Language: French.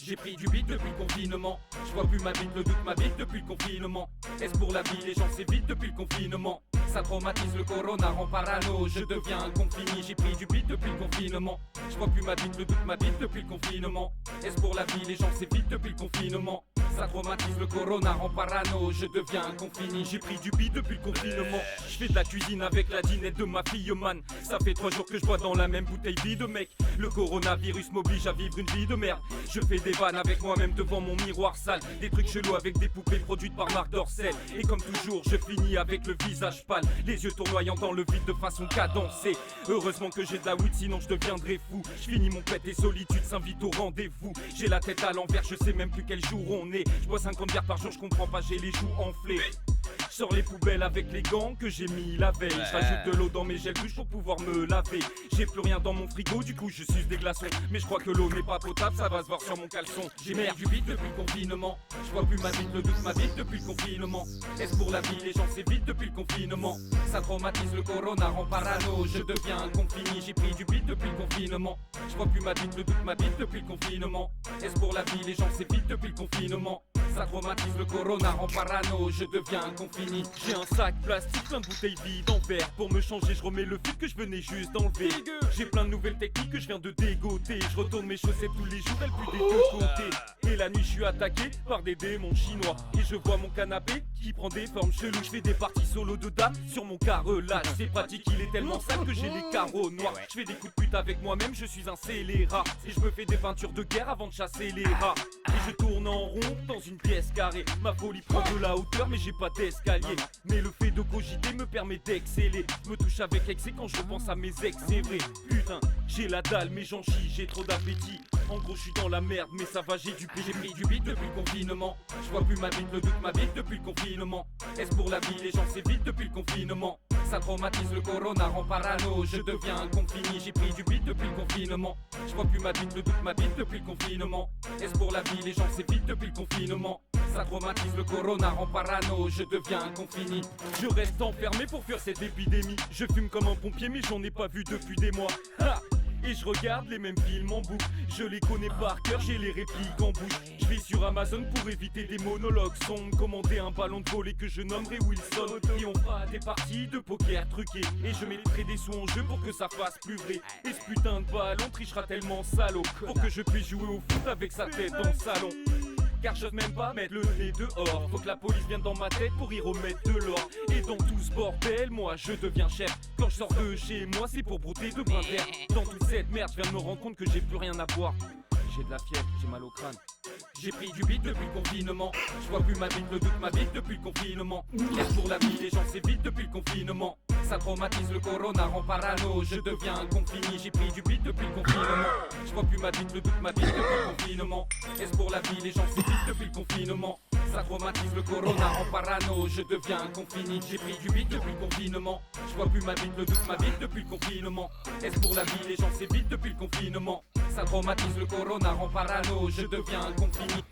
J'ai pris du beat depuis le confinement. Je vois plus ma bite, le doute m'habite depuis le confinement. Est-ce pour la vie, les gens s'évitent depuis le confinement. Ça traumatise, le corona rend parano. Je deviens un confini, j'ai pris du beat depuis le confinement. Je vois plus ma bite, le doute m'habite depuis le confinement. Est-ce pour la vie, les gens s'évitent depuis le confinement. Ça traumatise, le corona rend parano. Je deviens un confini, j'ai pris du beat depuis le confinement. Je fais de la cuisine avec la dinette de ma fille man. Ça fait 3 jours que je bois dans la même bouteille vide mec. Le coronavirus m'oblige à vivre une vie de merde. Je fais des vannes avec moi-même devant mon miroir sale. Des trucs chelous avec des poupées produites par Marc Dorcel. Et comme toujours je finis avec le visage pâle, les yeux tournoyants dans le vide de façon cadencée. Heureusement que j'ai de la weed sinon je deviendrai fou. Je finis mon pet et solitude s'invite au rendez-vous. J'ai la tête à l'envers, je sais même plus quel jour on est. Je bois 50 bières par jour, je comprends pas, j'ai les joues enflées. Je sors les poubelles avec les gants que j'ai mis la veille. Je rajoute de l'eau dans mes gels douches pour pouvoir me laver. J'ai plus rien dans mon frigo, du coup je suce des glaçons. Mais je crois que l'eau n'est pas potable, ça va se voir sur mon caleçon. J'ai merde du vide depuis le confinement. Je vois plus ma bite, le doute m'habite depuis le confinement. Est-ce pour la vie, les gens s'évitent depuis le confinement. Ça traumatise, le corona rend parano. Je deviens un confini, j'ai pris du beat depuis le confinement. Je vois plus ma bite, le doute m'habite depuis le confinement. Est-ce pour la vie, les gens s'évitent depuis le confinement. Ça traumatise, le corona rend parano. Je deviens un confini. J'ai un sac plastique, plein de bouteilles vides en verre. Pour me changer, je remets le fil que je venais juste d'enlever. J'ai plein de nouvelles techniques que je viens de dégoter. Je retourne mes chaussettes tous les jours, elles plus des deux côtés. Et la nuit, je suis attaqué par des démons chinois. Et je vois mon canapé qui prend des formes cheloues. Je fais des parties solo de dames sur mon carrelage. C'est pratique, il est tellement sale que j'ai les carreaux noirs. Je fais des coups de pute avec moi-même, je suis un scélérat. Et je me fais des peintures de guerre avant de chasser les rats. Et je tourne en rond dans une pièce carrée. Ma folie prend de la hauteur mais j'ai pas d'escalier. Mais le fait de cogiter me permet d'exceller. Je me touche avec excès quand je pense à mes ex, c'est vrai. Putain, j'ai la dalle mais j'en chie, j'ai trop d'appétit. En gros je suis dans la merde mais ça va, j'ai du beat. J'ai pris du beat depuis le confinement. Je vois plus ma bite, le doute m'habite depuis le confinement. Est-ce pour la vie, les gens s'évitent depuis le confinement. Ça traumatise, le corona rend parano. Je deviens un confini, j'ai pris du beat depuis le confinement. Je vois plus ma bite, le doute m'habite depuis le confinement. Est-ce pour la vie, les gens s'évitent depuis le confinement. Ça traumatise, le corona rend parano. Je deviens un confini. Je reste enfermé pour fuir cette épidémie. Je fume comme un pompier mais j'en ai pas vu depuis des mois. Ha! Et je regarde les mêmes films en boucle. Je les connais par cœur, j'ai les répliques en bouche. Je vais sur Amazon pour éviter des monologues sombres. Commander un ballon de volley que je nommerai Wilson. Et on fera des parties de poker truquées. Et je mettrai des sous en jeu pour que ça fasse plus vrai. Et ce putain de ballon trichera tellement salaud pour que je puisse jouer au foot avec sa tête dans le salon. Car j'ose même pas mettre le nez dehors. Faut que la police vienne dans ma tête pour y remettre de l'or. Et dans tout ce bordel, moi je deviens chef. Quand je sors de chez moi, c'est pour brouter de brin d'air. Dans toute cette merde, je viens de me rendre compte que j'ai plus rien à boire. J'ai de la fièvre, j'ai mal au crâne. J'ai pris du beat depuis le confinement. Je vois plus ma bite, le doute m'habite depuis le confinement. Est-ce pour la vie, les gens s'évitent depuis le confinement. Ça traumatise, le corona rend parano. Je deviens un confini, j'ai pris du beat depuis le confinement. Je vois plus ma bite, le doute m'habite depuis le confinement. Est-ce pour la vie, les gens s'évitent depuis le confinement. Ça traumatise, le corona rend parano. Je deviens un confini, j'ai pris du beat depuis le confinement. Je vois plus ma bite, le doute m'habite depuis le confinement. Est-ce pour la vie, les gens s'évitent depuis le confinement. Ça traumatise, le corona rend parano. Je deviens un confini.